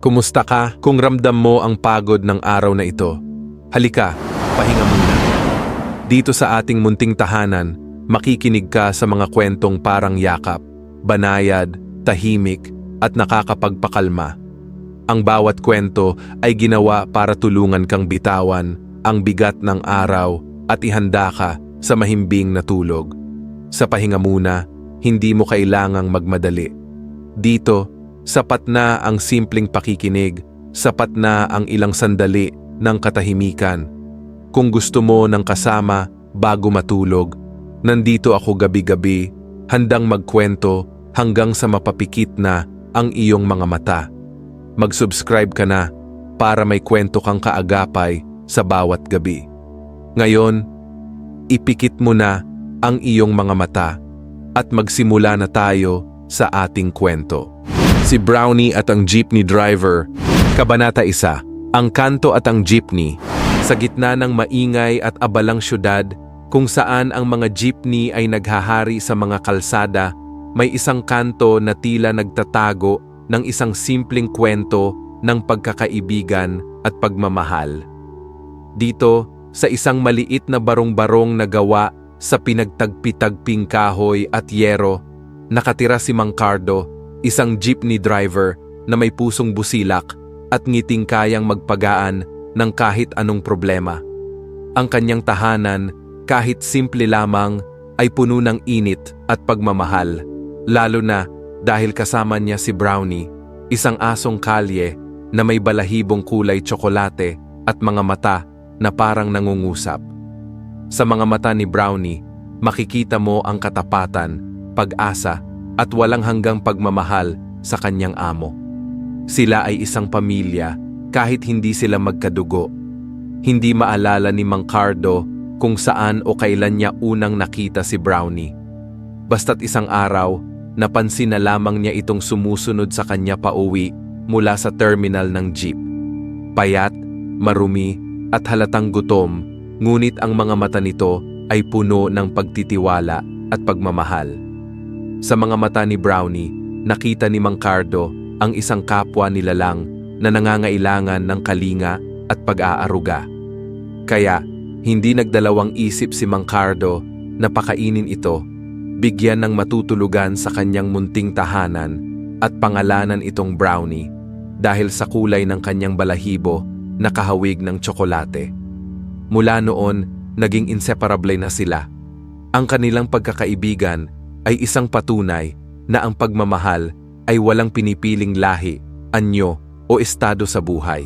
Kumusta ka? Kung ramdam mo ang pagod ng araw na ito, halika, pahinga muna. Dito sa ating munting tahanan, makikinig ka sa mga kwentong parang yakap, banayad, tahimik, at nakakapagpakalma. Ang bawat kwento ay ginawa para tulungan kang bitawan ang bigat ng araw at ihanda ka sa mahimbing na tulog. Sa pahinga muna, hindi mo kailangang magmadali. Dito, sapat na ang simpleng pakikinig, sapat na ang ilang sandali ng katahimikan. Kung gusto mo ng kasama bago matulog, nandito ako gabi-gabi, handang magkwento hanggang sa mapapikit na ang iyong mga mata. Mag-subscribe ka na para may kwento kang kaagapay sa bawat gabi. Ngayon, ipikit mo na ang iyong mga mata at magsimula na tayo sa ating kwento. Si Brownie at ang Jeepney Driver. Kabanata 1. Ang kanto at ang jeepney. Sa gitna ng maingay at abalang syudad, kung saan ang mga jeepney ay naghahari sa mga kalsada, may isang kanto na tila nagtatago ng isang simpleng kwento ng pagkakaibigan at pagmamahal. Dito, sa isang maliit na barong-barong na gawa sa pinagtagpi-tagping kahoy at yero, nakatira si Mang Cardo, isang jeepney driver na may pusong busilak at ngiting kayang magpagaan ng kahit anong problema. Ang kanyang tahanan, kahit simple lamang, ay puno ng init at pagmamahal, lalo na dahil kasama niya si Brownie, isang asong kalye na may balahibong kulay tsokolate at mga mata na parang nangungusap. Sa mga mata ni Brownie, makikita mo ang katapatan, pag-asa, at walang hanggang pagmamahal sa kanyang amo. Sila ay isang pamilya kahit hindi sila magkadugo. Hindi maalala ni Mang Cardo kung saan o kailan niya unang nakita si Brownie. Basta't isang araw, napansin na lamang niya itong sumusunod sa kanya pauwi mula sa terminal ng jeep. Payat, marumi, at halatang gutom, ngunit ang mga mata nito ay puno ng pagtitiwala at pagmamahal. Sa mga mata ni Brownie, nakita ni Mang Cardo ang isang kapwa nilalang na nangangailangan ng kalinga at pag-aaruga. Kaya, hindi nagdalawang isip si Mang Cardo na pakainin ito, bigyan ng matutulugan sa kanyang munting tahanan at pangalanan itong Brownie dahil sa kulay ng kanyang balahibo na kahawig ng tsokolate. Mula noon, naging inseparable na sila. Ang kanilang pagkakaibigan ay isang patunay na ang pagmamahal ay walang pinipiling lahi, anyo o estado sa buhay.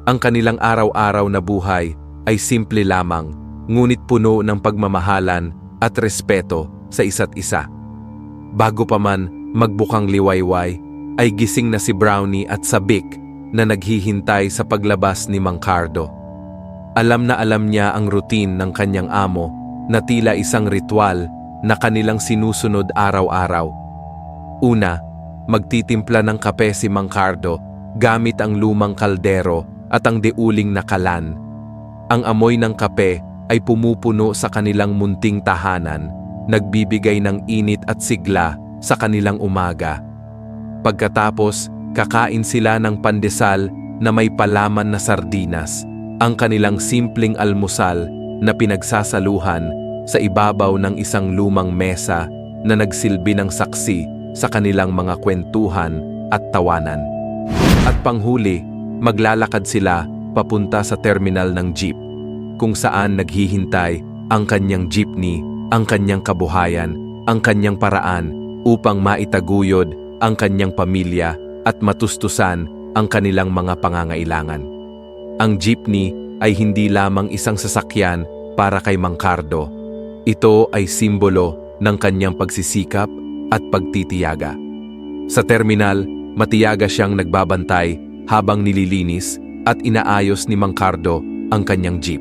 Ang kanilang araw-araw na buhay ay simple lamang, ngunit puno ng pagmamahalan at respeto sa isa't isa. Bago pa man magbukang liwayway, ay gising na si Brownie at sabik na naghihintay sa paglabas ni Mang Cardo. Alam na alam niya ang routine ng kanyang amo na tila isang ritual na kanilang sinusunod araw-araw. Una, magtitimpla ng kape si Mang Cardo gamit ang lumang kaldero at ang deuling na kalan. Ang amoy ng kape ay pumupuno sa kanilang munting tahanan, nagbibigay ng init at sigla sa kanilang umaga. Pagkatapos, kakain sila ng pandesal na may palaman na sardinas, ang kanilang simpleng almusal na pinagsasaluhan sa ibabaw ng isang lumang mesa na nagsilbi ng saksi sa kanilang mga kwentuhan at tawanan. At panghuli, maglalakad sila papunta sa terminal ng jeep, kung saan naghihintay ang kanyang jeepney, ang kanyang kabuhayan, ang kanyang paraan upang maitaguyod ang kanyang pamilya at matustusan ang kanilang mga pangangailangan. Ang jeepney ay hindi lamang isang sasakyan para kay Mang Cardo. Ito ay simbolo ng kanyang pagsisikap at pagtitiyaga. Sa terminal, matiyaga siyang nagbabantay habang nililinis at inaayos ni Mang Cardo ang kanyang jeep.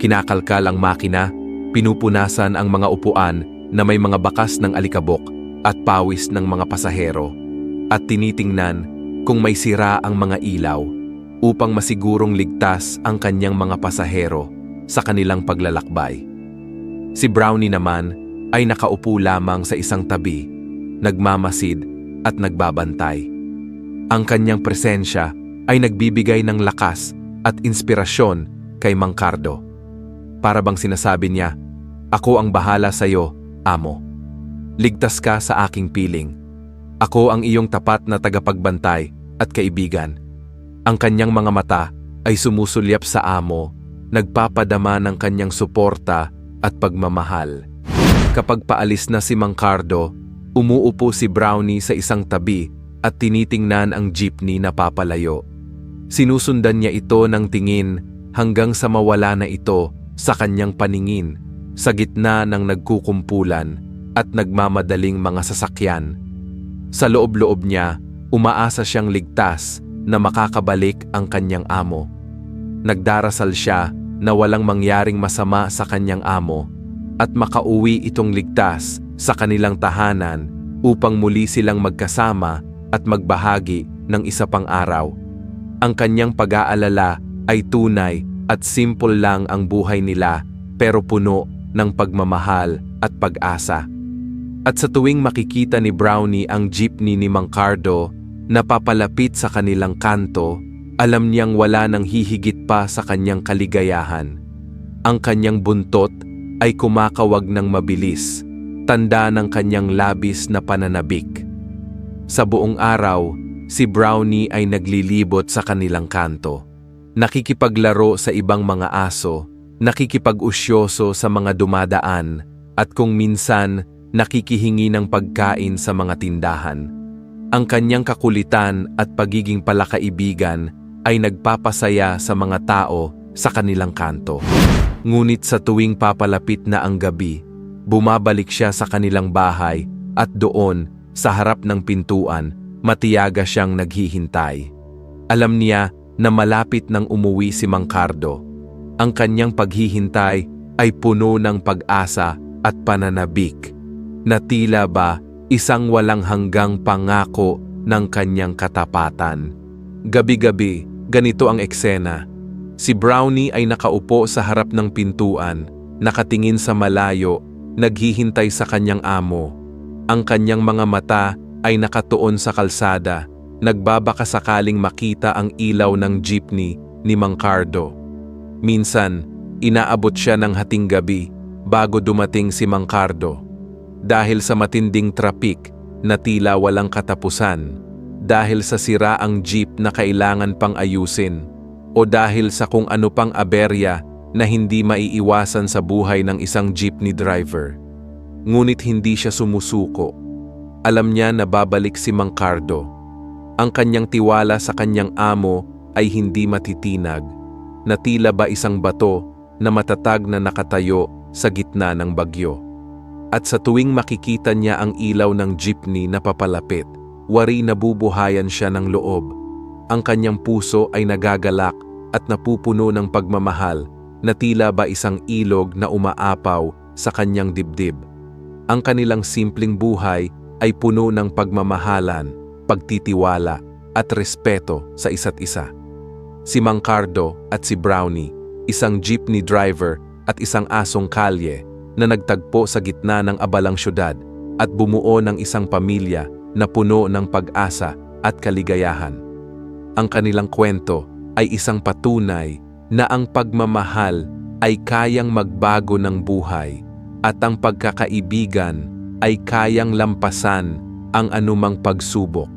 Kinakalkal ang makina, pinupunasan ang mga upuan na may mga bakas ng alikabok at pawis ng mga pasahero, at tinitingnan kung may sira ang mga ilaw upang masigurong ligtas ang kanyang mga pasahero sa kanilang paglalakbay. Si Brownie naman ay nakaupo lamang sa isang tabi, nagmamasid at nagbabantay. Ang kanyang presensya ay nagbibigay ng lakas at inspirasyon kay Mang Cardo. Para bang sinasabi niya, "Ako ang bahala sa iyo, amo. Ligtas ka sa aking piling. Ako ang iyong tapat na tagapagbantay at kaibigan." Ang kanyang mga mata ay sumusulyap sa amo, nagpapadama ng kanyang suporta at pagmamahal. Kapag paalis na si Mang Cardo, umuupo si Brownie sa isang tabi at tinitingnan ang jeepney na papalayo. Sinusundan niya ito ng tingin hanggang sa mawala na ito sa kanyang paningin sa gitna ng nagkukumpulan at nagmamadaling mga sasakyan. Sa loob-loob niya, umaasa siyang ligtas na makakabalik ang kanyang amo. Nagdarasal siya na walang mangyaring masama sa kanyang amo at makauwi itong ligtas sa kanilang tahanan upang muli silang magkasama at magbahagi ng isa pang araw. Ang kanyang pag-aalala ay tunay at simple lang ang buhay nila pero puno ng pagmamahal at pag-asa. At sa tuwing makikita ni Brownie ang jeepney ni Mang Cardo na papalapit sa kanilang kanto, alam niyang wala nang hihigit pa sa kanyang kaligayahan. Ang kanyang buntot ay kumakawag ng mabilis, tanda ng kanyang labis na pananabik. Sa buong araw, si Brownie ay naglilibot sa kanilang kanto. Nakikipaglaro sa ibang mga aso, nakikipag-usyoso sa mga dumadaan, at kung minsan, nakikihingi ng pagkain sa mga tindahan. Ang kanyang kakulitan at pagiging palakaibigan ay nagpapasaya sa mga tao sa kanilang kanto. Ngunit sa tuwing papalapit na ang gabi, bumabalik siya sa kanilang bahay at doon, sa harap ng pintuan, matiyaga siyang naghihintay. Alam niya na malapit nang umuwi si Mang Cardo. Ang kanyang paghihintay ay puno ng pag-asa at pananabik, na tila ba isang walang hanggang pangako ng kanyang katapatan. Gabi-gabi, ganito ang eksena. Si Brownie ay nakaupo sa harap ng pintuan, nakatingin sa malayo, naghihintay sa kanyang amo. Ang kanyang mga mata ay nakatuon sa kalsada, nagbabaka sakaling makita ang ilaw ng jeepney ni Mang Cardo. Minsan, inaabot siya ng hating gabi bago dumating si Mang Cardo. Dahil sa matinding trapik na tila walang katapusan, dahil sa sira ang jeep na kailangan pang ayusin, o dahil sa kung ano pang aberya na hindi maiiwasan sa buhay ng isang jeepney driver. Ngunit hindi siya sumusuko. Alam niya na babalik si Mang Cardo. Ang kanyang tiwala sa kanyang amo ay hindi matitinag, na tila ba isang bato na matatag na nakatayo sa gitna ng bagyo. At sa tuwing makikita niya ang ilaw ng jeepney na papalapit, wari nabubuhayan siya ng loob. Ang kanyang puso ay nagagalak at napupuno ng pagmamahal, na tila ba isang ilog na umaapaw sa kanyang dibdib. Ang kanilang simpleng buhay ay puno ng pagmamahalan, pagtitiwala at respeto sa isa't isa. Si Mang Cardo at si Brownie, isang jeepney driver at isang asong kalye na nagtagpo sa gitna ng abalang syudad at bumuo ng isang pamilya na puno ng pag-asa at kaligayahan. Ang kanilang kwento ay isang patunay na ang pagmamahal ay kayang magbago ng buhay at ang pagkakaibigan ay kayang lampasan ang anumang pagsubok.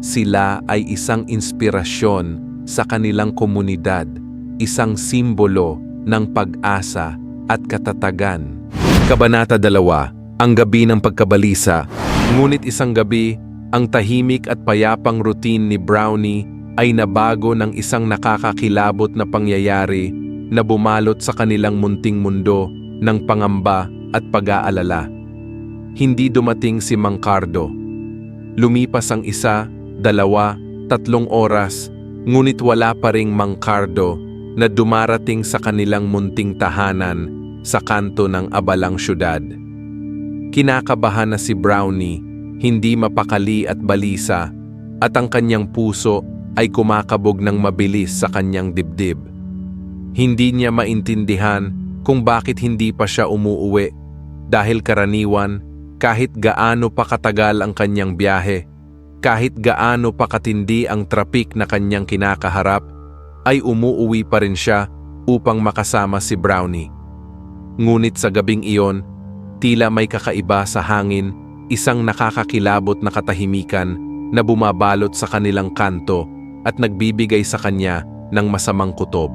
Sila ay isang inspirasyon sa kanilang komunidad, isang simbolo ng pag-asa at katatagan. Kabanata 2, ang gabi ng pagkabalisa. Ngunit isang gabi, ang tahimik at payapang routine ni Brownie ay nabago ng isang nakakakilabot na pangyayari na bumalot sa kanilang munting mundo ng pangamba at pag-aalala. Hindi dumating si Mang Cardo. Lumipas ang 1, 2, 3 oras, ngunit wala pa ring Mang Cardo na dumarating sa kanilang munting tahanan sa kanto ng abalang syudad. Kinakabahan na si Brownie, hindi mapakali at balisa, at ang kanyang puso ay kumakabog ng mabilis sa kanyang dibdib. Hindi niya maintindihan kung bakit hindi pa siya umuuwi, dahil karaniwan, kahit gaano pa katagal ang kanyang biyahe, Kahit gaano pa katindi ang trapik na kanyang kinakaharap, ay umuuwi pa rin siya upang makasama si Brownie. Ngunit sa gabing iyon, tila may kakaiba sa hangin, isang nakakakilabot na katahimikan na bumabalot sa kanilang kanto at nagbibigay sa kanya ng masamang kutob.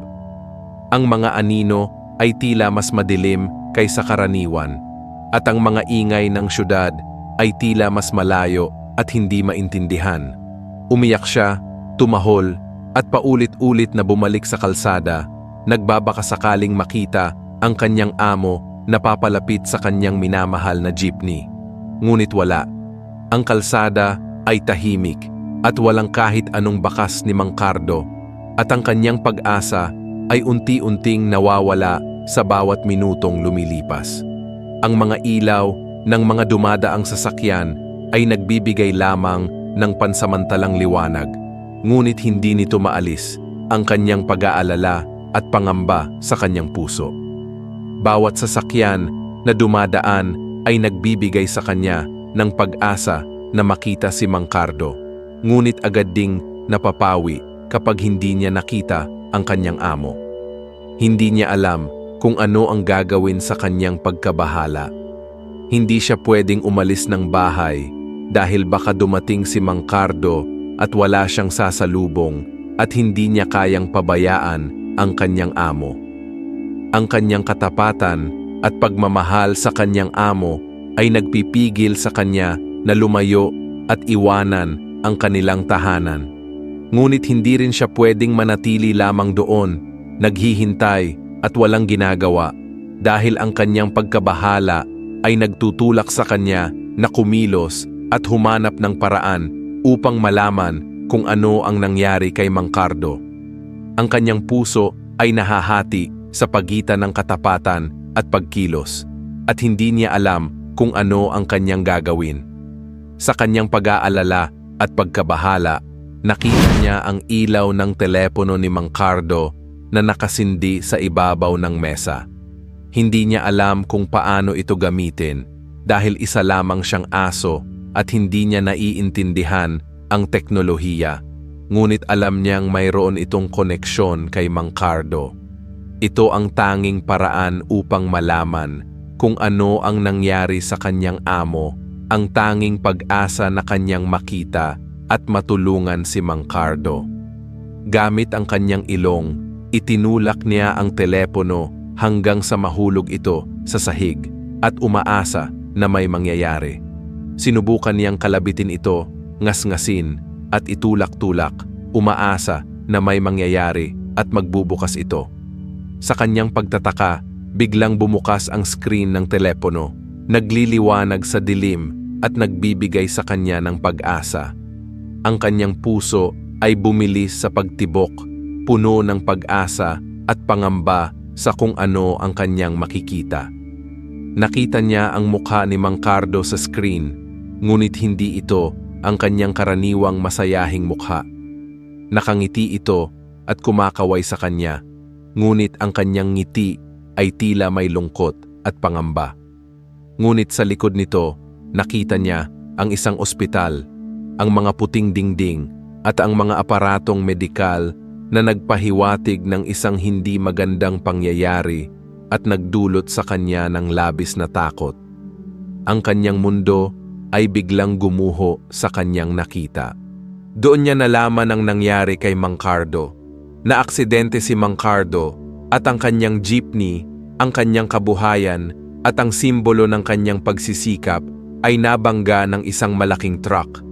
Ang mga anino ay tila mas madilim kaysa karaniwan, at ang mga ingay ng syudad ay tila mas malayo at hindi maintindihan. Umiyak siya, tumahol, at paulit-ulit na bumalik sa kalsada, nagbabaka sakaling makita ang kanyang amo na papalapit sa kanyang minamahal na jeepney. Ngunit wala. Ang kalsada ay tahimik at walang kahit anong bakas ni Mang Cardo, at ang kanyang pag-asa ay unti-unting nawawala sa bawat minutong lumilipas. Ang mga ilaw ng mga dumadaang sasakyan ay nagbibigay lamang ng pansamantalang liwanag, ngunit hindi nito maalis ang kanyang pag-aalala at pangamba sa kanyang puso. Bawat sasakyan na dumadaan ay nagbibigay sa kanya ng pag-asa na makita si Mang Cardo, ngunit agad ding napapawi kapag hindi niya nakita ang kanyang amo. Hindi niya alam kung ano ang gagawin sa kanyang pagkabahala. Hindi siya pwedeng umalis ng bahay dahil baka dumating si Mang Cardo at wala siyang sasalubong at hindi niya kayang pabayaan ang kanyang amo. Ang kanyang katapatan at pagmamahal sa kanyang amo ay nagpipigil sa kanya na lumayo at iwanan ang kanilang tahanan. Ngunit hindi rin siya pwedeng manatili lamang doon, naghihintay at walang ginagawa, dahil ang kanyang pagkabahala ay nagtutulak sa kanya na kumilos at humanap ng paraan upang malaman kung ano ang nangyari kay Mang Cardo. Ang kanyang puso ay nahahati sa pagitan ng katapatan at pagkilos, at hindi niya alam kung ano ang kanyang gagawin. Sa kanyang pag-aalala at pagkabahala, nakita niya ang ilaw ng telepono ni Mang Cardo na nakasindi sa ibabaw ng mesa. Hindi niya alam kung paano ito gamitin dahil isa lamang siyang aso at hindi niya naiintindihan ang teknolohiya, ngunit alam niyang mayroon itong koneksyon kay Mang Cardo. Ito ang tanging paraan upang malaman kung ano ang nangyari sa kanyang amo, ang tanging pag-asa na kanyang makita at matulungan si Mang Cardo. Gamit ang kanyang ilong, itinulak niya ang telepono hanggang sa mahulog ito sa sahig at umaasa na may mangyayari. Sinubukan niyang kalabitin ito, ngasngasin at itulak-tulak, umaasa na may mangyayari at magbubukas ito. Sa kanyang pagtataka, biglang bumukas ang screen ng telepono, nagliliwanag sa dilim at nagbibigay sa kanya ng pag-asa. Ang kanyang puso ay bumilis sa pagtibok, puno ng pag-asa at pangamba sa kung ano ang kanyang makikita. Nakita niya ang mukha ni Mang Cardo sa screen, ngunit hindi ito ang kanyang karaniwang masayahing mukha. Nakangiti ito at kumakaway sa kanya, ngunit ang kanyang ngiti ay tila may lungkot at pangamba. Ngunit sa likod nito, nakita niya ang isang ospital, ang mga puting dingding at ang mga aparatong medikal na nagpahiwatig ng isang hindi magandang pangyayari at nagdulot sa kanya ng labis na takot. Ang kanyang mundo ay biglang gumuho sa kanyang nakita. Doon niya nalaman ang nangyari kay Mang Cardo. Naaksidente si Mang Cardo at ang kanyang jeepney, ang kanyang kabuhayan at ang simbolo ng kanyang pagsisikap ay nabangga ng isang malaking truck.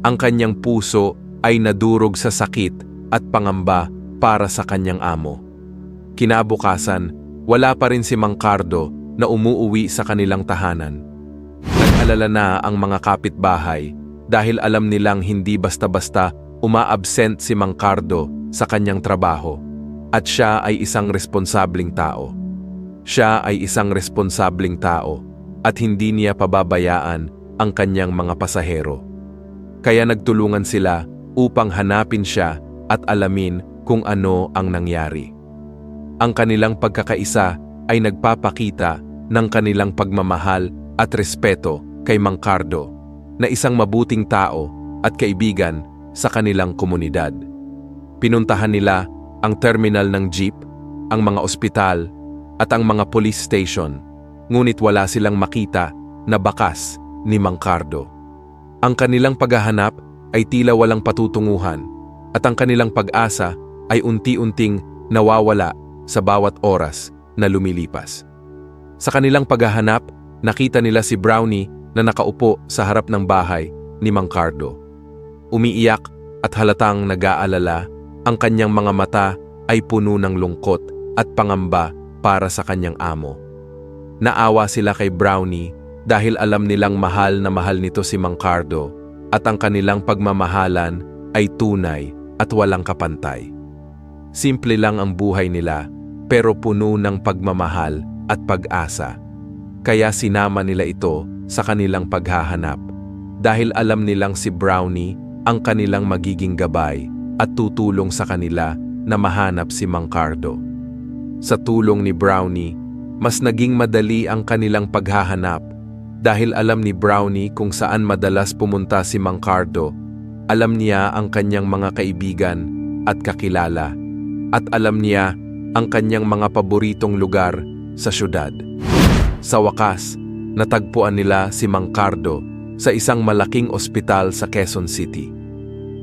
Ang kanyang puso ay nadurog sa sakit at pangamba para sa kanyang amo. Kinabukasan, wala pa rin si Mang Cardo na umuuwi sa kanilang tahanan. Nag-alala na ang mga kapitbahay dahil alam nilang hindi basta-basta umaabsent si Mang Cardo sa kanyang trabaho, at siya ay isang responsabling tao. Siya ay isang responsabling tao at hindi niya pababayaan ang kanyang mga pasahero. Kaya nagtulungan sila upang hanapin siya at alamin kung ano ang nangyari. Ang kanilang pagkakaisa ay nagpapakita ng kanilang pagmamahal at respeto kay Mang Cardo, na isang mabuting tao at kaibigan sa kanilang komunidad. Pinuntahan nila ang terminal ng jeep, ang mga ospital, at ang mga police station, ngunit wala silang makita na bakas ni Mang Cardo. Ang kanilang paghahanap ay tila walang patutunguhan at ang kanilang pag-asa ay unti-unting nawawala sa bawat oras na lumilipas. Sa kanilang paghahanap, nakita nila si Brownie na nakaupo sa harap ng bahay ni Mang Cardo. Umiiyak at halatang nag-aalala, ang kanyang mga mata ay puno ng lungkot at pangamba para sa kanyang amo. Naawa sila kay Brownie dahil alam nilang mahal na mahal nito si Mang Cardo at ang kanilang pagmamahalan ay tunay at walang kapantay. Simple lang ang buhay nila pero puno ng pagmamahal at pag-asa. Kaya sinama nila ito sa kanilang paghahanap dahil alam nilang si Brownie ang kanilang magiging gabay at tutulong sa kanila na mahanap si Mang Cardo. Sa tulong ni Brownie, mas naging madali ang kanilang paghahanap dahil alam ni Brownie kung saan madalas pumunta si Mang Cardo. Alam niya ang kanyang mga kaibigan at kakilala at alam niya ang kanyang mga paboritong lugar sa syudad. Sa wakas, natagpuan nila si Mang Cardo sa isang malaking ospital sa Quezon City.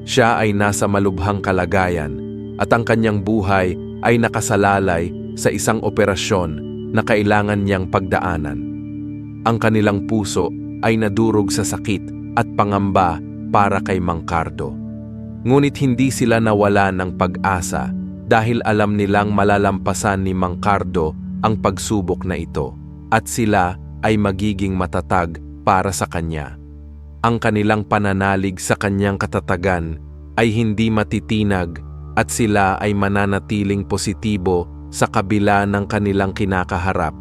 Siya ay nasa malubhang kalagayan at ang kanyang buhay ay nakasalalay sa isang operasyon na kailangan niyang pagdaanan. Ang kanilang puso ay nadurog sa sakit at pangamba para kay Mang Cardo. Ngunit hindi sila nawala ng pag-asa dahil alam nilang malalampasan ni Mang Cardo ang pagsubok na ito at sila ay magiging matatag para sa kanya. Ang kanilang pananalig sa kanyang katatagan ay hindi matitinag at sila ay mananatiling positibo sa kabila ng kanilang kinakaharap.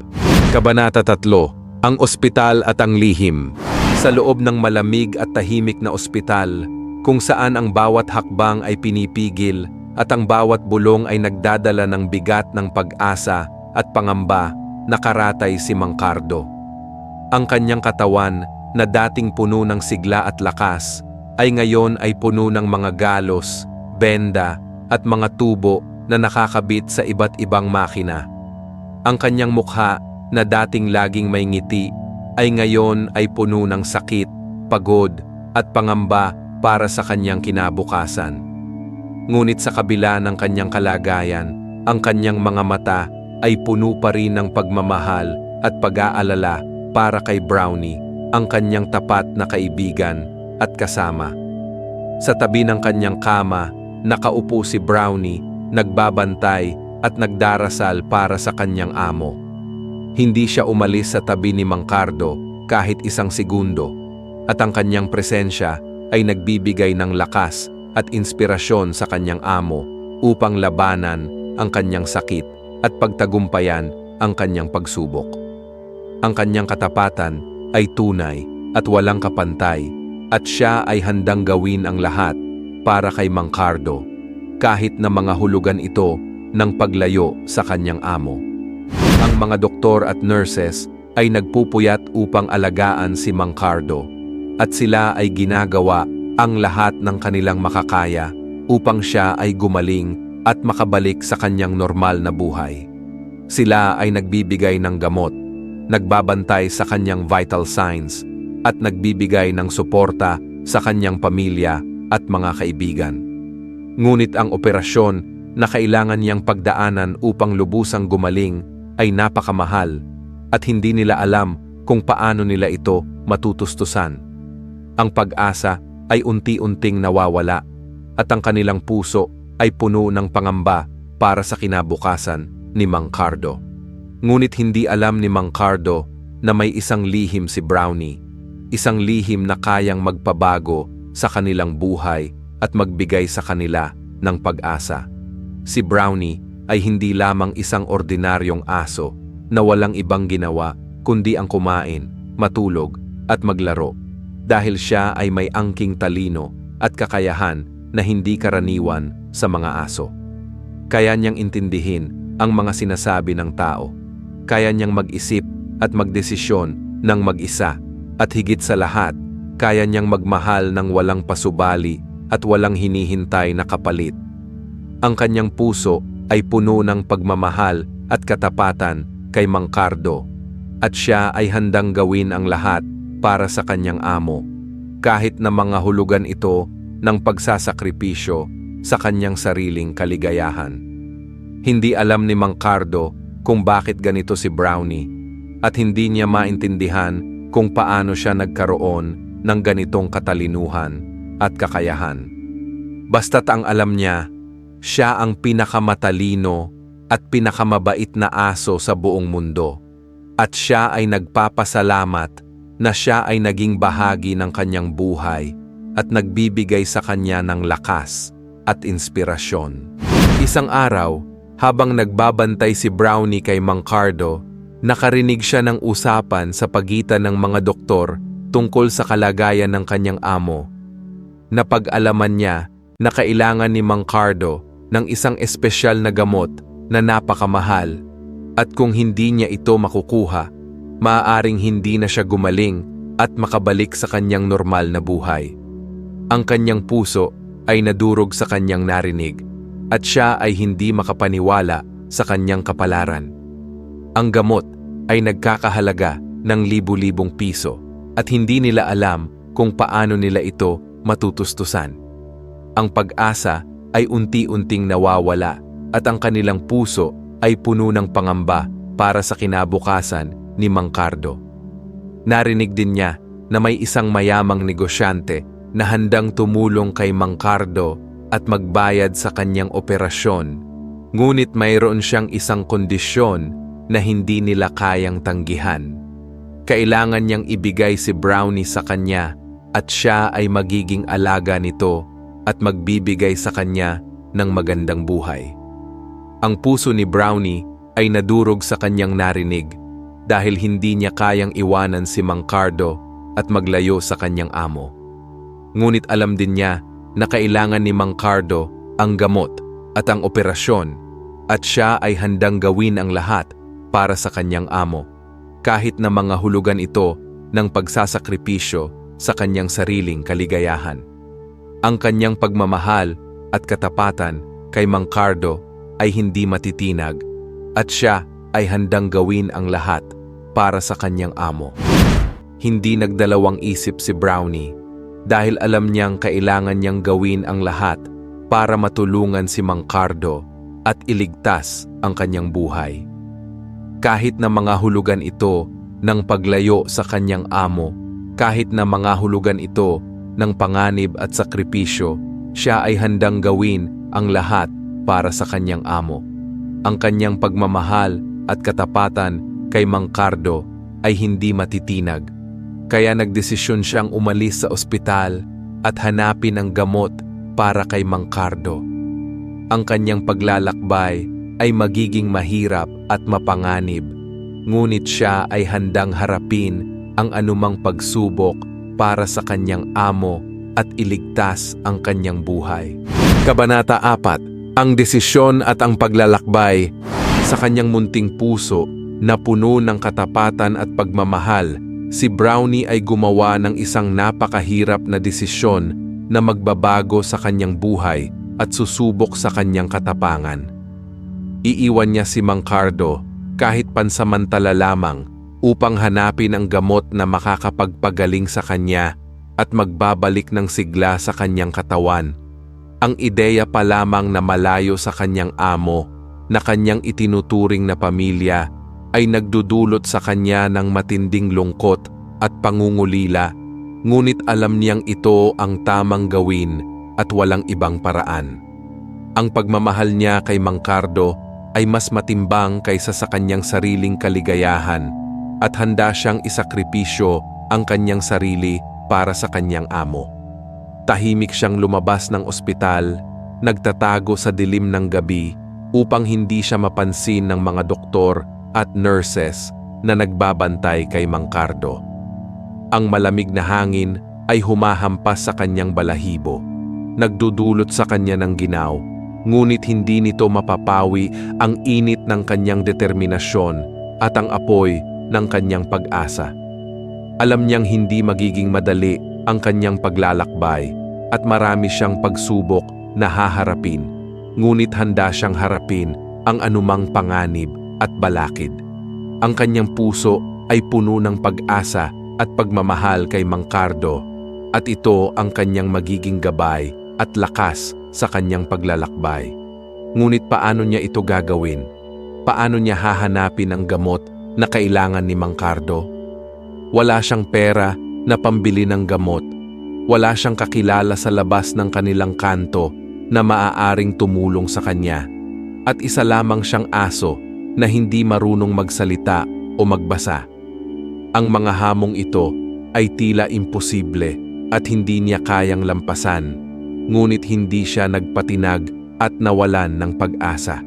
Kabanata 3, ang ospital at ang lihim. Sa loob ng malamig at tahimik na ospital, kung saan ang bawat hakbang ay pinipigil at ang bawat bulong ay nagdadala ng bigat ng pag-asa at pangamba, nakaratay si Mang Cardo. Ang kanyang katawan na dating puno ng sigla at lakas ay ngayon ay puno ng mga galos, benda at mga tubo na nakakabit sa iba't ibang makina. Ang kanyang mukha na dating laging may ngiti ay ngayon ay puno ng sakit, pagod at pangamba para sa kanyang kinabukasan. Ngunit sa kabila ng kanyang kalagayan, ang kanyang mga mata ay puno pa rin ng pagmamahal at pag-aalala para kay Brownie, ang kanyang tapat na kaibigan at kasama. Sa tabi ng kanyang kama, nakaupo si Brownie, nagbabantay at nagdarasal para sa kanyang amo. Hindi siya umalis sa tabi ni Mang Cardo kahit isang segundo, at ang kanyang presensya ay nagbibigay ng lakas at inspirasyon sa kanyang amo upang labanan ang kanyang sakit at pagtagumpayan ang kanyang pagsubok. Ang kanyang katapatan ay tunay at walang kapantay, at siya ay handang gawin ang lahat para kay Mang Cardo, kahit na mga hulugan ito ng paglayo sa kanyang amo. Ang mga doktor at nurses ay nagpupuyat upang alagaan si Mang Cardo, at sila ay ginagawa ang lahat ng kanilang makakaya upang siya ay gumaling at makabalik sa kanyang normal na buhay. Sila ay nagbibigay ng gamot, nagbabantay sa kanyang vital signs, at nagbibigay ng suporta sa kanyang pamilya at mga kaibigan. Ngunit ang operasyon na kailangan niyang pagdaanan upang lubusang gumaling ay napakamahal at hindi nila alam kung paano nila ito matutustusan. Ang pag-asa ay unti-unting nawawala at ang kanilang puso ay puno ng pangamba para sa kinabukasan ni Mang Cardo. Ngunit hindi alam ni Mang Cardo na may isang lihim si Brownie, isang lihim na kayang magpabago sa kanilang buhay at magbigay sa kanila ng pag-asa. Si Brownie ay hindi lamang isang ordinaryong aso na walang ibang ginawa kundi ang kumain, matulog at maglaro, dahil siya ay may angking talino at kakayahan na hindi karaniwan sa mga aso. Kaya niyang intindihin ang mga sinasabi ng tao. Kaya niyang mag-isip at magdesisyon ng mag-isa, at higit sa lahat, kaya niyang magmahal ng walang pasubali at walang hinihintay na kapalit. Ang kanyang puso ay puno ng pagmamahal at katapatan kay Mang Cardo, at siya ay handang gawin ang lahat para sa kanyang amo, kahit na mga hulugan ito ng pagsasakripisyo sa kanyang sariling kaligayahan. Hindi alam ni Mang Cardo kung bakit ganito si Brownie, at hindi niya maintindihan kung paano siya nagkaroon ng ganitong katalinuhan at kakayahan. Basta't ang alam niya, siya ang pinakamatalino at pinakamabait na aso sa buong mundo, at siya ay nagpapasalamat na siya ay naging bahagi ng kanyang buhay at nagbibigay sa kanya ng lakas at inspirasyon. Isang araw, habang nagbabantay si Brownie kay Mang Cardo, nakarinig siya ng usapan sa pagitan ng mga doktor tungkol sa kalagayan ng kanyang amo. Napag-alaman niya na kailangan ni Mang Cardo ng isang espesyal na gamot na napakamahal, at kung hindi niya ito makukuha, maaaring hindi na siya gumaling at makabalik sa kanyang normal na buhay. Ang kanyang puso ay nadurog sa kanyang narinig, at siya ay hindi makapaniwala sa kanyang kapalaran. Ang gamot ay nagkakahalaga ng libu-libong piso, at hindi nila alam kung paano nila ito matutustusan. Ang pag-asa ay unti-unting nawawala, at ang kanilang puso ay puno ng pangamba para sa kinabukasan ni Mang Cardo. Narinig din niya na may isang mayamang negosyante na handang tumulong kay Mang Cardo at magbayad sa kanyang operasyon, ngunit mayroon siyang isang kondisyon na hindi nila kayang tanggihan. Kailangan niyang ibigay si Brownie sa kanya, at siya ay magiging alaga nito at magbibigay sa kanya ng magandang buhay. Ang puso ni Brownie ay nadurog sa kanyang narinig dahil hindi niya kayang iwanan si Mang Cardo at maglayo sa kanyang amo. Ngunit alam din niya na kailangan ni Mang Cardo ang gamot at ang operasyon, at siya ay handang gawin ang lahat para sa kanyang amo, kahit na mga hulugan ito ng pagsasakripisyo sa kanyang sariling kaligayahan. Ang kanyang pagmamahal at katapatan kay Mang Cardo ay hindi matitinag, at siya ay handang gawin ang lahat para sa kanyang amo. Hindi nagdalawang isip si Brownie, dahil alam niyang kailangan niyang gawin ang lahat para matulungan si Mang Cardo at iligtas ang kanyang buhay. Kahit na mga hulugan ito ng paglayo sa kanyang amo, kahit na mga hulugan ito ng panganib at sakripisyo, siya ay handang gawin ang lahat para sa kanyang amo. Ang kanyang pagmamahal at katapatan kay Mang Cardo ay hindi matitinag, kaya nagdesisyon siyang umalis sa ospital at hanapin ang gamot para kay Mang Cardo. Ang kanyang paglalakbay ay magiging mahirap at mapanganib, ngunit siya ay handang harapin ang anumang pagsubok para sa kanyang amo at iligtas ang kanyang buhay. Kabanata 4. Ang desisyon at ang paglalakbay. Sa kanyang munting puso na puno ng katapatan at pagmamahal, si Brownie ay gumawa ng isang napakahirap na desisyon na magbabago sa kanyang buhay at susubok sa kanyang katapangan. Iiwan niya si Mang Cardo kahit pansamantala lamang upang hanapin ang gamot na makakapagpagaling sa kanya at magbabalik ng sigla sa kanyang katawan. Ang ideya pa lamang na malayo sa kanyang amo na kanyang itinuturing na pamilya ay nagdudulot sa kanya ng matinding lungkot at pangungulila, ngunit alam niyang ito ang tamang gawin at walang ibang paraan. Ang pagmamahal niya kay Mang Cardo ay mas matimbang kaysa sa kanyang sariling kaligayahan, at handa siyang isakripisyo ang kanyang sarili para sa kanyang amo. Tahimik siyang lumabas ng ospital, nagtatago sa dilim ng gabi upang hindi siya mapansin ng mga doktor at nurses na nagbabantay kay Mang Cardo. Ang malamig na hangin ay humahampas sa kanyang balahibo, nagdudulot sa kanya ng ginaw, ngunit hindi nito mapapawi ang init ng kanyang determinasyon at ang apoy ng kanyang pag-asa. Alam niyang hindi magiging madali ang kanyang paglalakbay at marami siyang pagsubok na haharapin, ngunit handa siyang harapin ang anumang panganib at balakid. Ang kanyang puso ay puno ng pag-asa at pagmamahal kay Mang Cardo, at ito ang kanyang magiging gabay at lakas sa kanyang paglalakbay. Ngunit paano niya ito gagawin? Paano niya hahanapin ang gamot na kailangan ni Mang Cardo? Wala siyang pera na pambili ng gamot. Wala siyang kakilala sa labas ng kanilang kanto na maaaring tumulong sa kanya. At isa lamang siyang aso na hindi marunong magsalita o magbasa. Ang mga hamong ito ay tila imposible at hindi niya kayang lampasan, ngunit hindi siya nagpatinag at nawalan ng pag-asa.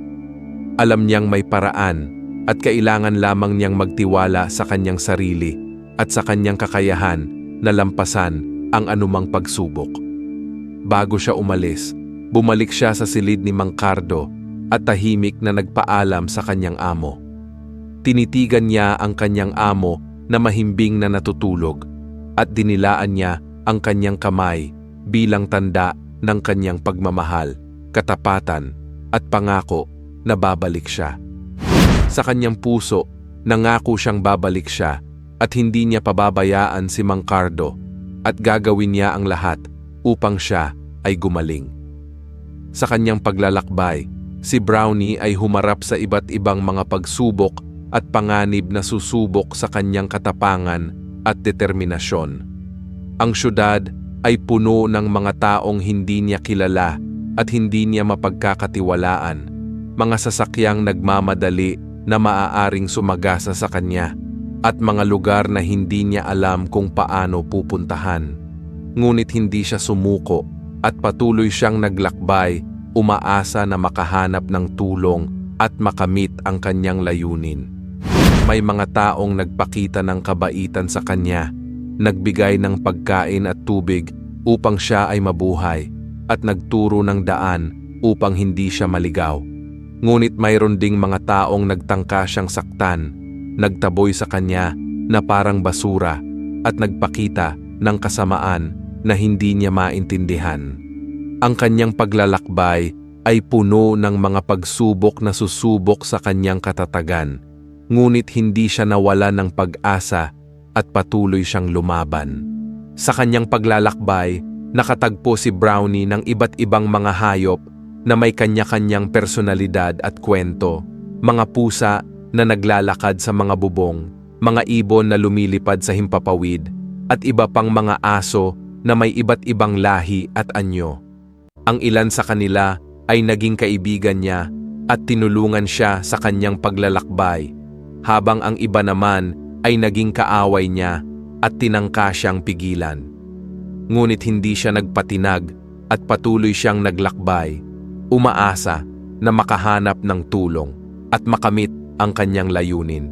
Alam niyang may paraan at kailangan lamang niyang magtiwala sa kanyang sarili at sa kanyang kakayahan na lampasan ang anumang pagsubok. Bago siya umalis, bumalik siya sa silid ni Mang Cardo at tahimik na nagpaalam sa kanyang amo. Tinitigan niya ang kanyang amo na mahimbing na natutulog at dinilaan niya ang kanyang kamay bilang tanda ng kanyang pagmamahal, katapatan at pangako na babalik siya. Sa kanyang puso, nangako siyang babalik siya at hindi niya pababayaan si Mang Cardo at gagawin niya ang lahat upang siya ay gumaling. Sa kanyang paglalakbay, si Brownie ay humarap sa iba't ibang mga pagsubok at panganib na susubok sa kanyang katapangan at determinasyon. Ang syudad ay puno ng mga taong hindi niya kilala at hindi niya mapagkakatiwalaan, mga sasakyang nagmamadali na maaaring sumagasa sa kanya, at mga lugar na hindi niya alam kung paano pupuntahan. Ngunit hindi siya sumuko at patuloy siyang naglakbay, umaasa na makahanap ng tulong at makamit ang kanyang layunin. May mga taong nagpakita ng kabaitan sa kanya, nagbigay ng pagkain at tubig upang siya ay mabuhay, at nagturo ng daan upang hindi siya maligaw. Ngunit mayroon ding mga taong nagtangka siyang saktan, nagtaboy sa kanya na parang basura, at nagpakita ng kasamaan na hindi niya maintindihan. Ang kanyang paglalakbay ay puno ng mga pagsubok na susubok sa kanyang katatagan, ngunit hindi siya nawala ng pag-asa at patuloy siyang lumaban. Sa kanyang paglalakbay, nakatagpo si Brownie ng iba't ibang mga hayop na may kanya-kanyang personalidad at kwento, mga pusa na naglalakad sa mga bubong, mga ibon na lumilipad sa himpapawid, at iba pang mga aso na may iba't ibang lahi at anyo. Ang ilan sa kanila ay naging kaibigan niya at tinulungan siya sa kanyang paglalakbay, habang ang iba naman ay naging kaaway niya at tinangka siyang pigilan. Ngunit hindi siya nagpatinag at patuloy siyang naglakbay, umaasa na makahanap ng tulong at makamit ang kanyang layunin.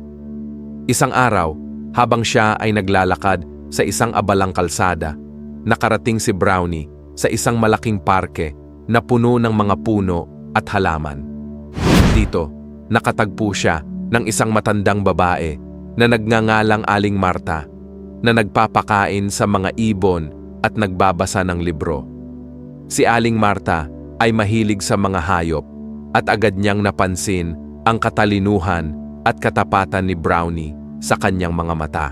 Isang araw, habang siya ay naglalakad sa isang abalang kalsada, nakarating si Brownie sa isang malaking parke na puno ng mga puno at halaman. Dito, nakatagpo siya ng isang matandang babae na nagngangalang Aling Marta, na nagpapakain sa mga ibon at nagbabasa ng libro. Si Aling Marta ay mahilig sa mga hayop at agad niyang napansin ang katalinuhan at katapatan ni Brownie sa kanyang mga mata.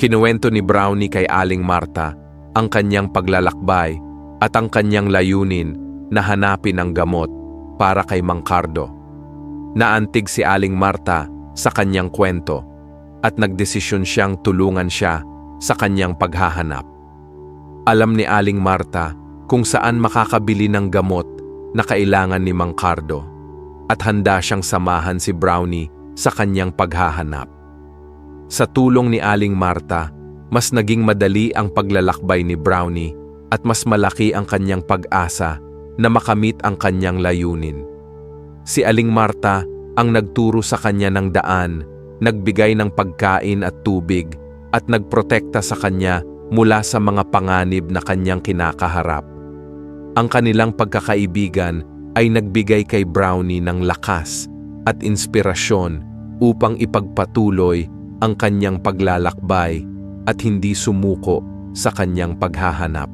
Kinuwento ni Brownie kay Aling Marta ang kanyang paglalakbay at ang kanyang layunin na hanapin ang gamot para kay Mang Cardo. Naantig si Aling Marta sa kanyang kwento at nagdesisyon siyang tulungan siya sa kanyang paghahanap. Alam ni Aling Marta kung saan makakabili ng gamot na kailangan ni Mang Cardo, at handa siyang samahan si Brownie sa kanyang paghahanap. Sa tulong ni Aling Marta, mas naging madali ang paglalakbay ni Brownie at mas malaki ang kanyang pag-asa na makamit ang kanyang layunin. Si Aling Marta ang nagturo sa kanya ng daan, nagbigay ng pagkain at tubig, at nagprotekta sa kanya mula sa mga panganib na kanyang kinakaharap. Ang kanilang pagkakaibigan ay nagbigay kay Brownie ng lakas at inspirasyon upang ipagpatuloy ang kanyang paglalakbay at hindi sumuko sa kanyang paghahanap.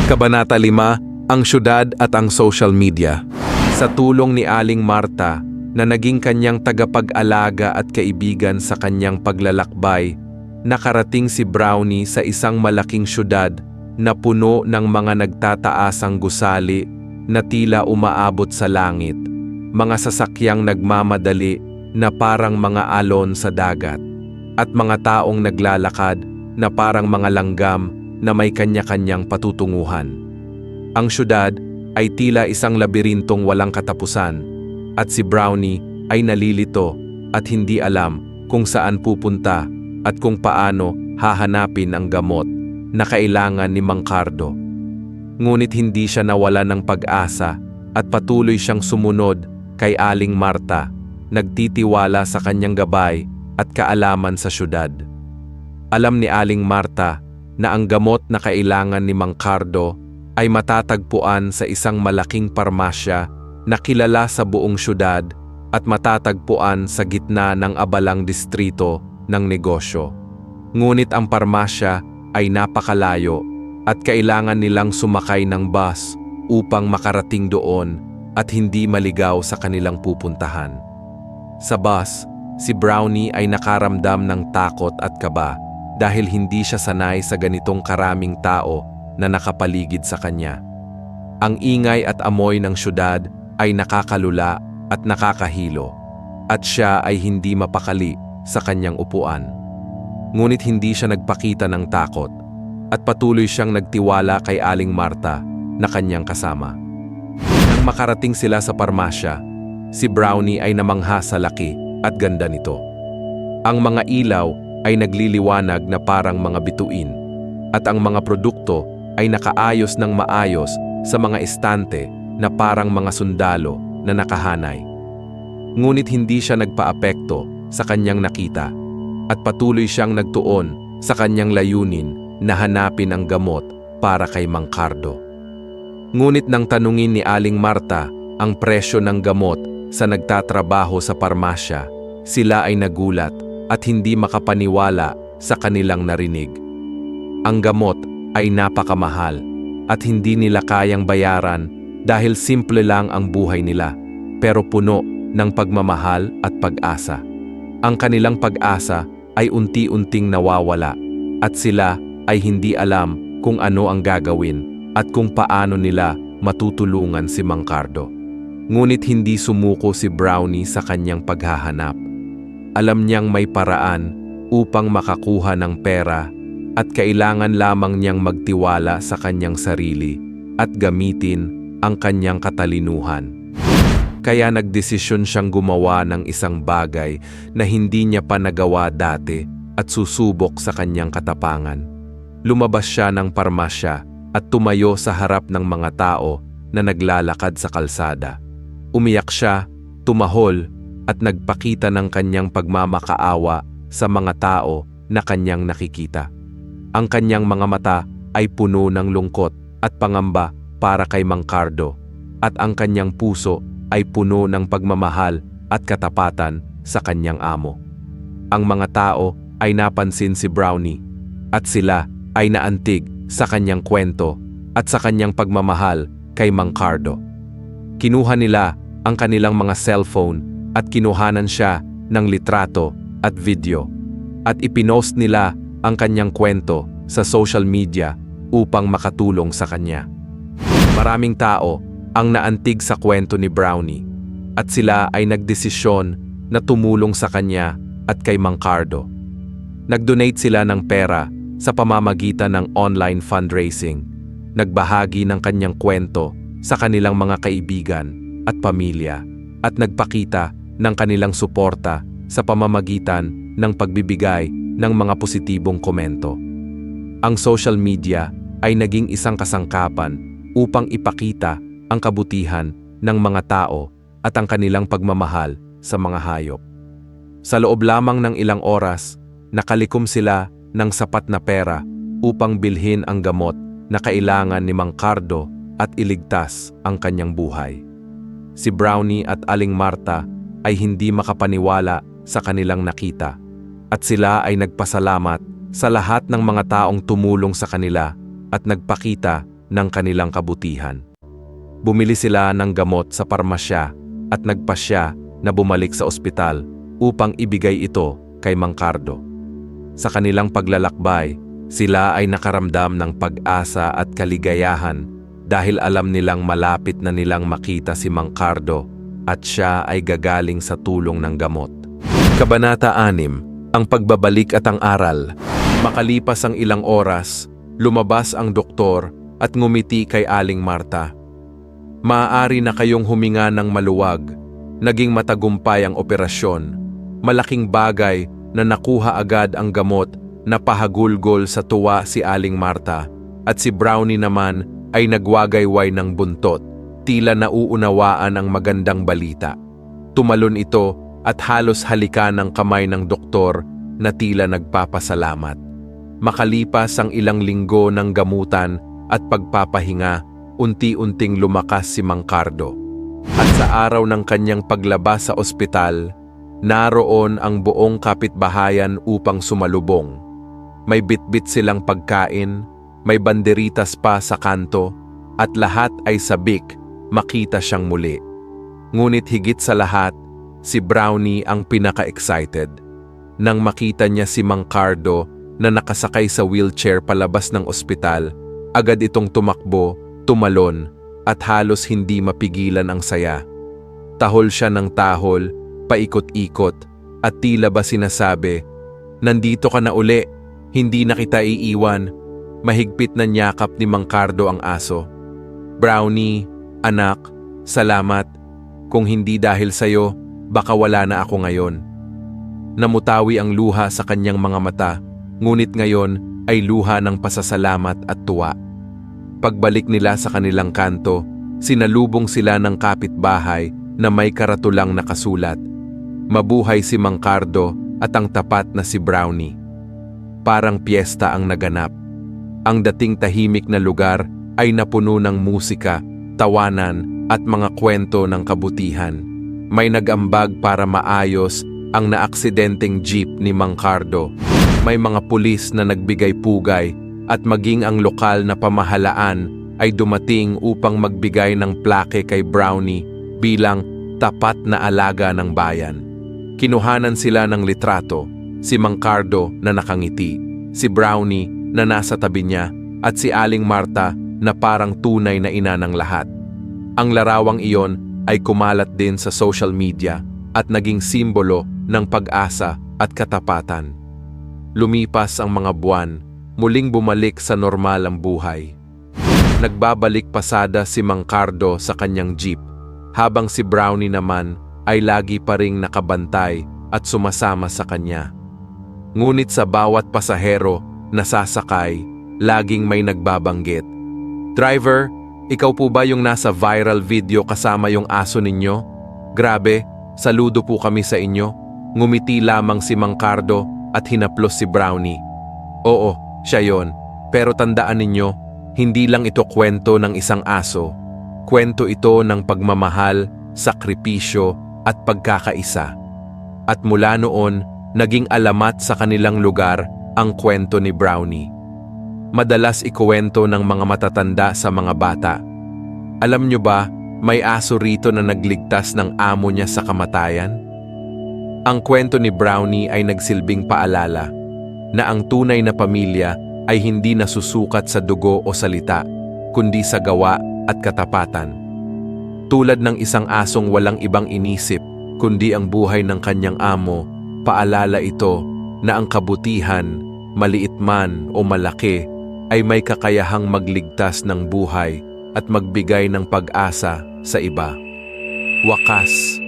Kabanata 5, ang syudad at ang social media. Sa tulong ni Aling Marta, na naging kanyang tagapag-alaga at kaibigan sa kanyang paglalakbay, nakarating si Brownie sa isang malaking syudad na puno ng mga nagtataasang gusali na tila umaabot sa langit, mga sasakyang nagmamadali na parang mga alon sa dagat, at mga taong naglalakad na parang mga langgam na may kanya-kanyang patutunguhan. Ang syudad ay tila isang labirintong walang katapusan, at si Brownie ay nalilito at hindi alam kung saan pupunta at kung paano hahanapin ang gamot na kailangan ni Mang Cardo. Ngunit hindi siya nawala ng pag-asa at patuloy siyang sumunod kay Aling Marta, nagtitiwala sa kanyang gabay at kaalaman sa syudad. Alam ni Aling Marta na ang gamot na kailangan ni Mang Cardo ay matatagpuan sa isang malaking parmasya na kilala sa buong syudad at matatagpuan sa gitna ng abalang distrito ng negosyo. Ngunit ang parmasya ay napakalayo at kailangan nilang sumakay ng bus upang makarating doon at hindi maligaw sa kanilang pupuntahan. Sa bus, si Brownie ay nakaramdam ng takot at kaba dahil hindi siya sanay sa ganitong karaming tao na nakapaligid sa kanya. Ang ingay at amoy ng syudad ay nakakalula at nakakahilo, at siya ay hindi mapakali sa kanyang upuan. Ngunit hindi siya nagpakita ng takot at patuloy siyang nagtiwala kay Aling Marta na kanyang kasama. Nang makarating sila sa parmasya, si Brownie ay namangha sa laki at ganda nito. Ang mga ilaw ay nagliliwanag na parang mga bituin, at ang mga produkto ay nakaayos ng maayos sa mga estante na parang mga sundalo na nakahanay. Ngunit hindi siya nagpaapekto sa kanyang nakita at patuloy siyang nagtuon sa kanyang layunin na hanapin ang gamot para kay Mang Cardo. Ngunit nang tanungin ni Aling Marta ang presyo ng gamot sa nagtatrabaho sa parmasya, sila ay nagulat at hindi makapaniwala sa kanilang narinig. Ang gamot ay napakamahal at hindi nila kayang bayaran dahil simple lang ang buhay nila, pero puno ng pagmamahal at pag-asa. Ang kanilang pag-asa ay unti-unting nawawala at sila ay hindi alam kung ano ang gagawin at kung paano nila matutulungan si Mang Cardo. Ngunit hindi sumuko si Brownie sa kanyang paghahanap. Alam niyang may paraan upang makakuha ng pera at kailangan lamang niyang magtiwala sa kanyang sarili at gamitin ang kanyang katalinuhan. Kaya nagdesisyon siyang gumawa ng isang bagay na hindi niya pa nagawa dati at susubok sa kanyang katapangan. Lumabas siya ng parmasya at tumayo sa harap ng mga tao na naglalakad sa kalsada. Umiyak siya, tumahol, at nagpakita ng kanyang pagmamakaawa sa mga tao na kanyang nakikita. Ang kanyang mga mata ay puno ng lungkot at pangamba para kay Mang Cardo, at ang kanyang puso ay puno ng pagmamahal at katapatan sa kanyang amo. Ang mga tao ay napansin si Brownie at sila ay naantig sa kanyang kwento at sa kanyang pagmamahal kay Mang Cardo. Kinuha nila ang kanilang mga cellphone at kinuhanan siya ng litrato at video, at ipinost nila ang kanyang kwento sa social media upang makatulong sa kanya. Maraming tao ang naantig sa kwento ni Brownie at sila ay nagdesisyon na tumulong sa kanya at kay Mang Cardo. Nag-donate sila ng pera sa pamamagitan ng online fundraising, nagbahagi ng kanyang kwento sa kanilang mga kaibigan at pamilya, at nagpakita ng kanilang suporta sa pamamagitan ng pagbibigay ng mga positibong komento. Ang social media ay naging isang kasangkapan upang ipakita ang kabutihan ng mga tao at ang kanilang pagmamahal sa mga hayop. Sa loob lamang ng ilang oras, nakalikom sila ng sapat na pera upang bilhin ang gamot na kailangan ni Mang Cardo at iligtas ang kanyang buhay. Si Brownie at Aling Marta ay hindi makapaniwala sa kanilang nakita, at sila ay nagpasalamat sa lahat ng mga taong tumulong sa kanila at nagpakita ng kanilang kabutihan. Bumili sila ng gamot sa parmasya at nagpasya na bumalik sa ospital upang ibigay ito kay Mang Cardo. Sa kanilang paglalakbay, sila ay nakaramdam ng pag-asa at kaligayahan dahil alam nilang malapit na nilang makita si Mang Cardo at siya ay gagaling sa tulong ng gamot. Kabanata 6, ang pagbabalik at ang aral. Makalipas ang ilang oras, lumabas ang doktor at ngumiti kay Aling Marta. Maaari na kayong huminga ng maluwag. Naging matagumpay ang operasyon. Malaking bagay na nakuha agad ang gamot na pahagulgol sa tuwa si Aling Marta at si Brownie naman ay nagwagayway ng buntot, tila nauunawaan ang magandang balita. Tumalon ito at halos halikan ng kamay ng doktor na tila nagpapasalamat. Makalipas ang ilang linggo ng gamutan at pagpapahinga, unti-unting lumakas si Mang Cardo. At sa araw ng kanyang paglabas sa ospital, naroon ang buong kapitbahayan upang sumalubong. May bitbit silang pagkain, may banderitas pa sa kanto, at lahat ay sabik makita siyang muli. Ngunit higit sa lahat, si Brownie ang pinaka-excited. Nang makita niya si Mang Cardo na nakasakay sa wheelchair palabas ng ospital, agad itong tumakbo, tumalon, at halos hindi mapigilan ang saya. Tahol siya ng tahol, paikot-ikot, at tila ba sinasabi, "Nandito ka na uli, hindi na kita iiwan." Mahigpit na niyakap ni Mang Cardo ang aso. "Brownie, anak, salamat. Kung hindi dahil sa'yo, baka wala na ako ngayon." Namutawi ang luha sa kanyang mga mata, ngunit ngayon ay luha ng pasasalamat at tuwa. Pagbalik nila sa kanilang kanto, sinalubong sila ng kapitbahay na may karatulang nakasulat, "Mabuhay si Mang Cardo at ang tapat na si Brownie." Parang piyesta ang naganap. Ang dating tahimik na lugar ay napuno ng musika, tawanan at mga kwento ng kabutihan. May nag-ambag para maayos ang naaksidenteng jeep ni Mang Cardo. May mga pulis na nagbigay pugay at maging ang lokal na pamahalaan ay dumating upang magbigay ng plake kay Brownie bilang tapat na alaga ng bayan. Kinuhanan sila ng litrato, si Mang Cardo na nakangiti, si Brownie na nasa tabi niya, at si Aling Marta na parang tunay na ina ng lahat. Ang larawang iyon ay kumalat din sa social media at naging simbolo ng pag-asa at katapatan. Lumipas ang mga buwan, muling bumalik sa normal ang buhay. Nagbabalik pasada si Mang Cardo sa kanyang jeep, habang si Brownie naman ay lagi pa ring nakabantay at sumasama sa kanya. Ngunit sa bawat pasahero na sasakay, laging may nagbabanggit, "Driver, ikaw po ba yung nasa viral video kasama yung aso ninyo? Grabe, saludo po kami sa inyo." Ngumiti lamang si Mang Cardo at hinaplos si Brownie. "Oo, siya yon. Pero tandaan ninyo, hindi lang ito kwento ng isang aso. Kwento ito ng pagmamahal, sakripisyo at pagkakaisa." At mula noon, naging alamat sa kanilang lugar ang kwento ni Brownie. Madalas ikuwento ng mga matatanda sa mga bata. Alam nyo ba, may aso rito na nagligtas ng amo niya sa kamatayan? Ang kwento ni Brownie ay nagsilbing paalala na ang tunay na pamilya ay hindi nasusukat sa dugo o salita, kundi sa gawa at katapatan. Tulad ng isang asong walang ibang inisip, kundi ang buhay ng kanyang amo, paalala ito na ang kabutihan, maliit man o malaki, ay may kakayahang magligtas ng buhay at magbigay ng pag-asa sa iba. Wakas.